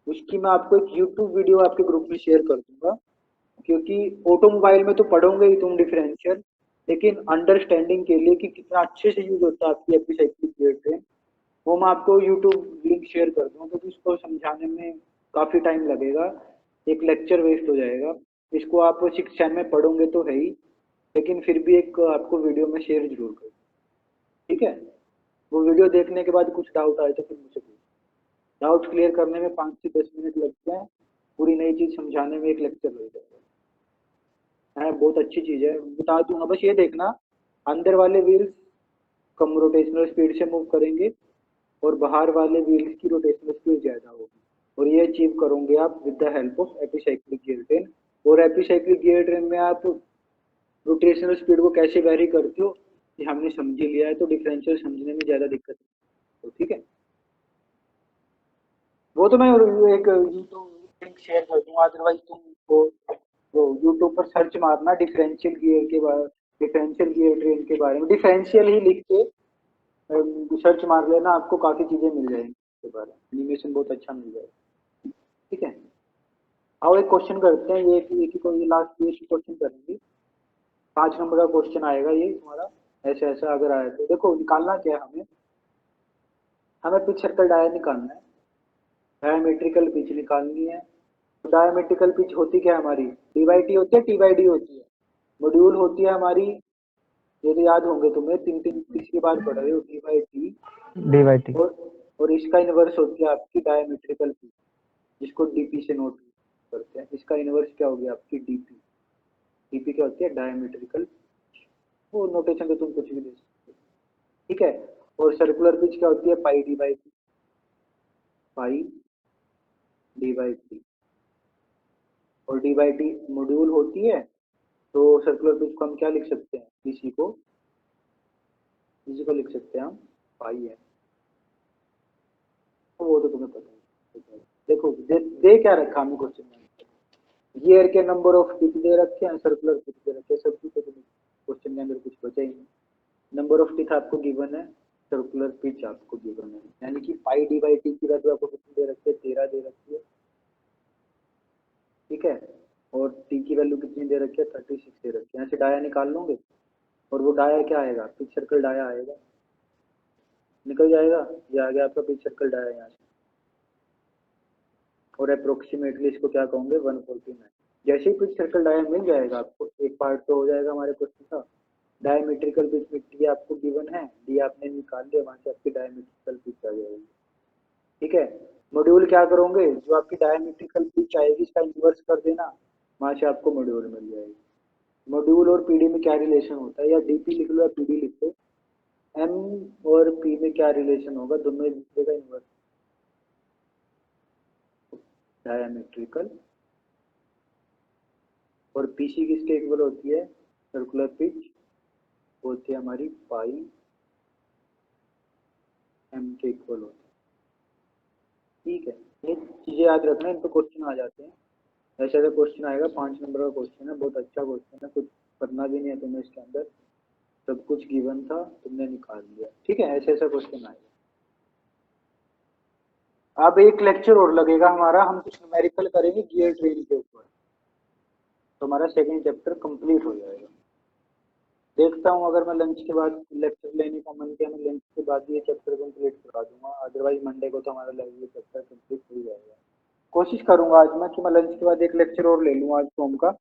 उसकी मैं आपको एक यूट्यूब वीडियो आपके ग्रुप में शेयर कर दूंगा, क्योंकि ऑटोमोबाइल में तो पढ़ोगे ही तुम डिफरेंशियल, लेकिन अंडरस्टैंडिंग के लिए कि कितना अच्छे से यूज होता है आपकी एपिसाइक्लिक गियर ट्रेन, वो मैं आपको यूट्यूब लिंक शेयर कर दूंगा, क्योंकि उसको समझाने में काफ़ी टाइम लगेगा, एक लेक्चर वेस्ट हो जाएगा। इसको आप शिक्षा में पढ़ोगे तो है ही, लेकिन फिर भी एक आपको वीडियो में शेयर जरूर करूँ, ठीक है। वो वीडियो देखने के बाद कुछ डाउट आए तो फिर मुझसे पूछ, डाउट क्लियर करने में 5 से 10 मिनट लगते हैं, पूरी नई चीज़ समझाने में एक लेक्चर लग जाएगा। है बहुत अच्छी चीज़ है, बता दूंगा, बस ये देखना अंदर वाले व्हील्स कम रोटेशनल स्पीड से मूव करेंगे, और बाहर वाले व्हील्स की रोटेशनल स्पीड ज़्यादा होगी, और ये अचीव करोगे आप with the help of epicyclic gear train. और एपिसाइक्लिक गियर ट्रेन में आप रोटेशनल स्पीड को कैसे वैरी करते हो ये हमने समझ ही लिया है, तो डिफरेंशियल समझने में ज़्यादा दिक्कत नहीं, तो ठीक है। वो तो मैं एक यूट्यूब लिंक शेयर कर दूंगा, अदरवाइज तुम वो यूट्यूब पर सर्च मारना डिफरेंशियल गियर के बारे, डिफरेंशियल गियर ट्रेन के बारे में, डिफरेंशियल ही लिख के सर्च मार लेना, आपको काफ़ी चीज़ें मिल जाएंगी इसके बारे में, एनिमेशन बहुत अच्छा मिल जाएगा, ठीक है। आओ एक क्वेश्चन करते हैं, ये एक ही को, ये लास्ट ये क्वेश्चन करेंगे, 5 नंबर का क्वेश्चन आएगा ये तुम्हारा। ऐसे ऐसा अगर आया तो देखो निकालना क्या है हमें, हमें पिच सर्कल डाया निकालना है, डायमेट्रिकल पिच निकालनी है। तो डायमेट्रिकल पिच होती क्या है हमारी, डी बाई टी होती है, टी बाई डी होती है, मॉड्यूल होती है हमारी, ये तो याद होंगे तुम्हें, तीन तीन तीसरी बार पढ़ रहे हो, D by T. D Y T. और इसका इनवर्स होती है आपकी डायमेट्रिकल पिच, जिसको डीपी से नोट करते हैं। इसका इनवर्स क्या होगी आपकी डीपी, डीपी क्या होती है डायमेट्रिकल, वो नोटेशन तो तुम कुछ भी दे सकते हो, ठीक है। और सर्कुलर पिच क्या होती है, pi D by T, pi D by T. और डी बाई टी मॉड्यूल होती है, तो सर्कुलर पिच को हम क्या लिख सकते हैं, इसी को लिख सकते हैं हम पाई है, तो वो तो तुम्हें पता है। देखो दे क्या रखा हमें क्वेश्चन में, गियर के नंबर ऑफ पिच दे रखे हैं, सर्कुलर पिच दे रखे हैं, सब कुछ, तो तुम्हें क्वेश्चन के अंदर कुछ बचा ही नहीं। नंबर ऑफ टीथ आपको गिवन है, सर्कुलर पिच आपको गिवन है, यानी कि पाई डी बाई टी की वैल्यू आपको कितनी दे रखी है, 13 दे रखी है, ठीक है। और टी की वैल्यू कितनी दे रखी है, 36 दे रखी है। यहाँ से डाया निकाल लोगे, और वो डाया क्या आएगा, पिच सर्कल डाया आएगा, निकल जाएगा, ये आ गया आपका पिच सर्कल डाया यहाँ से। और अप्रोक्सीमेटली इसको क्या कहोगे, 149। जैसे ही पिच सर्कल डाया मिल जाएगा आपको, एक पार्ट तो हो जाएगा हमारे क्वेश्चन का। डायमेट्रिकल पिच में टी आपको गिवन है, डी आपने निकाल लिया, वहां से आपकी डायमेट्रिकल पिच आ जाएगी, ठीक है। मॉड्यूल क्या करोगे, जो आपकी डायमेट्रिकल पिच आएगी इसका इन्वर्स कर देना, वहां से आपको मॉड्यूल मिल जाएगी। मॉड्यूल और पीडी में क्या रिलेशन होता है, या डीपी लिख लो या पीडी लिख लो, एम और पी में क्या रिलेशन होगा, दोनों एक दूसरे का इन्वर्स, डायमेट्रिकल। और पीसी किसके इक्वल होती है, सर्कुलर पिच वो होती है हमारी पाई एम के इक्वल होती है। ठीक है, ये चीजें याद रखना, इन पे क्वेश्चन आ जाते हैं। ऐसे ऐसा क्वेश्चन आएगा, 5 नंबर का क्वेश्चन है, बहुत अच्छा क्वेश्चन है, कुछ करना भी नहीं है तुम्हें इसके अंदर, सब कुछ गिवन था, तुमने निकाल लिया। ठीक है, ऐसे ऐसा क्वेश्चन आएगा। अब एक लेक्चर और लगेगा हमारा, हम कुछ न्यूमेरिकल करेंगे गियर ट्रेन के ऊपर, तो हमारा सेकंड चैप्टर कंप्लीट हो जाएगा। देखता हूँ अगर मैं लंच के बाद लेक्चर लेने का मन किया, मैं लंच के बाद ये चैप्टर कंप्लीट करवा दूंगा, अदरवाइज मंडे को तो हमारा ये चैप्टर कंप्लीट हो जाएगा। कोशिश करूंगा आज मैं कि मैं लंच के बाद एक लेक्चर और ले लूँ आज सोम का,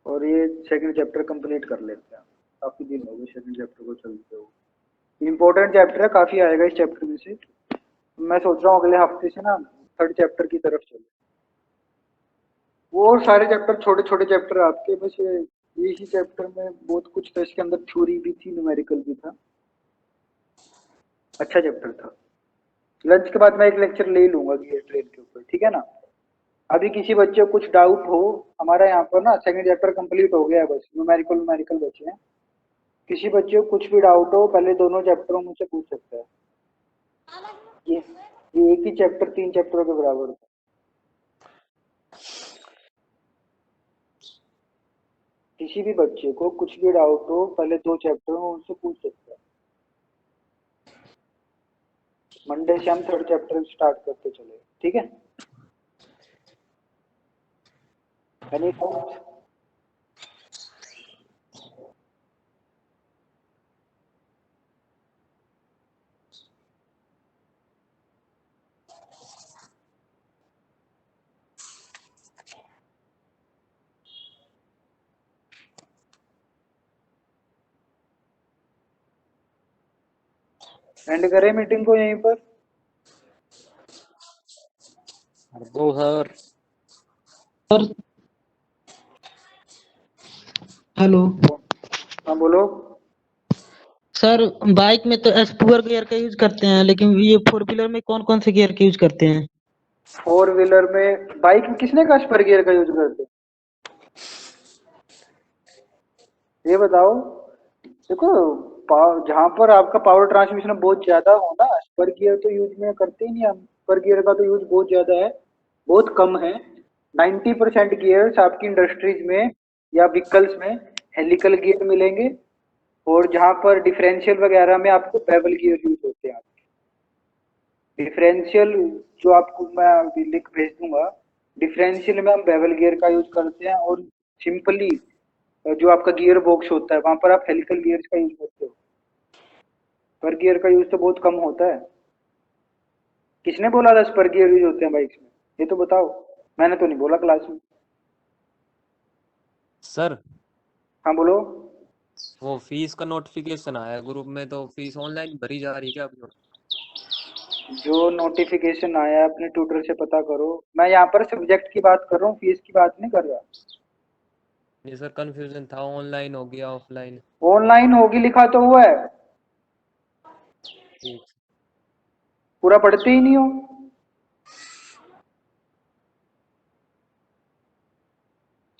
और ये सेकंड चैप्टर कंप्लीट कर लेते हैं। काफी दिन हो गए सेकंड चैप्टर को चलते हुए। इम्पोर्टेंट चैप्टर है, काफी आएगा इस चैप्टर में से। मैं सोच रहा हूँ अगले हफ्ते से ना थर्ड चैप्टर की तरफ चले। वो सारे चैप्टर छोटे छोटे चैप्टर आपके, बस इसी चैप्टर में बहुत कुछ था, इसके अंदर थ्योरी भी थी, न्यूमेरिकल भी था, अच्छा चैप्टर था। लंच के बाद मैं एक लेक्चर ले लूंगा गियर ट्रेन के ऊपर, ठीक है ना। अभी किसी बच्चे को कुछ डाउट हो, हमारा यहाँ पर ना सेकंड चैप्टर कंप्लीट हो गया है, बस न्यूमेरिकल बचे हैं। किसी बच्चे को कुछ भी डाउट हो, पहले दोनों चैप्टरों मुझसे पूछ सकता है। ये एक ही चैप्टर 3 चैप्टरों के बराबर था। किसी भी बच्चे को कुछ भी डाउट हो, पहले 2 चैप्टरों में उनसे पूछ सकता है। मंडे से हम थर्ड चैप्टर स्टार्ट करते चले, ठीक है। Any doubt? एंड करें मीटिंग को यहीं पर? दो सर। हेलो हाँ बोलो। सर, बाइक में तो एस्पुअर गियर का यूज करते हैं, लेकिन ये फोर व्हीलर में कौन कौन से गियर का यूज करते हैं? 4 व्हीलर में, बाइक में किसने कहा स्पर गियर का यूज करते? ये बताओ। देखो, जहां पर आपका पावर ट्रांसमिशन बहुत ज्यादा हो ना, स्पर गियर तो यूज में करते ही नहीं हम। स्पर गियर का तो यूज बहुत ज्यादा है, बहुत कम है। 90% गियर्स आपकी इंडस्ट्रीज में या व्हीकल्स में हेलिकल गियर मिलेंगे, और जहां पर डिफरेंशियल वगैरह में आपको बेवल गियर यूज होते हैं। डिफरेंशियल जो आपको मैं अभी लिंक भेज दूंगा, डिफरेंशियल में हम बेवल गियर का यूज करते हैं, और सिंपली जो आपका गियर बॉक्स होता है वहां पर आप हेलिकल गियर्स का यूज करते हो। स्पर गियर का यूज तो बहुत कम होता है। किसने बोला था स्पर गियर यूज होते हैं बाइक्स में? ये तो बताओ, मैंने तो नहीं बोला क्लास में। सर हाँ बोलो। वो फीस का नोटिफिकेशन आया ग्रुप में, तो फीस ऑनलाइन भरी जा रही है क्या अभी? जो नोटिफिकेशन आया है अपने ट्यूटर से पता करो। मैं यहाँ पर सब्जेक्ट की बात कर रहा हूँ, फीस की बात नहीं कर रहा। ये सर कंफ्यूजन था, ऑनलाइन हो गया ऑफलाइन। ऑनलाइन होगी लिखा तो हुआ है, ठीक। पूरा पढ़ते ही नहीं हो।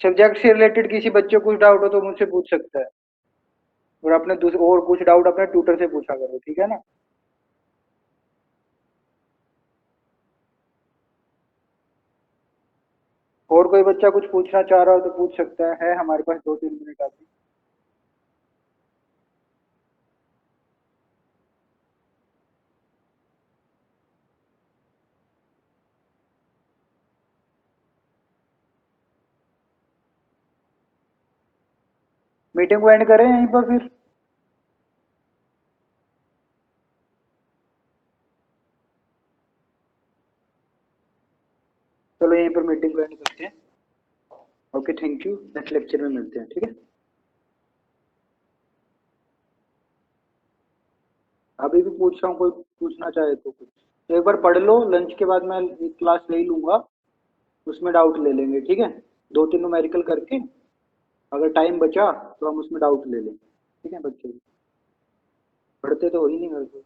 सब्जेक्ट से रिलेटेड किसी बच्चे को कुछ डाउट हो तो मुझसे पूछ सकता है, और अपने और कुछ डाउट अपने ट्यूटर से पूछा करो, ठीक है ना। और कोई बच्चा कुछ पूछना चाह रहा हो तो पूछ सकता है हमारे पास 2-3 मिनट आती। मीटिंग को एंड करें यहीं पर फिर? चलो यहीं पर मीटिंग को एंड करते हैं। Okay, thank you, next lecture में मिलते हैं, ठीक है। अभी भी पूछ रहा हूँ, कोई पूछना चाहे तो कुछ एक बार पढ़ लो, लंच के बाद मैं एक क्लास ले लूंगा, उसमें डाउट ले लेंगे, ठीक है। 2-3 न्यूमेरिकल करके अगर टाइम बचा तो हम उसमें डाउट ले लेंगे, ठीक है। बच्चे पढ़ते तो हो ही नहीं घर पे।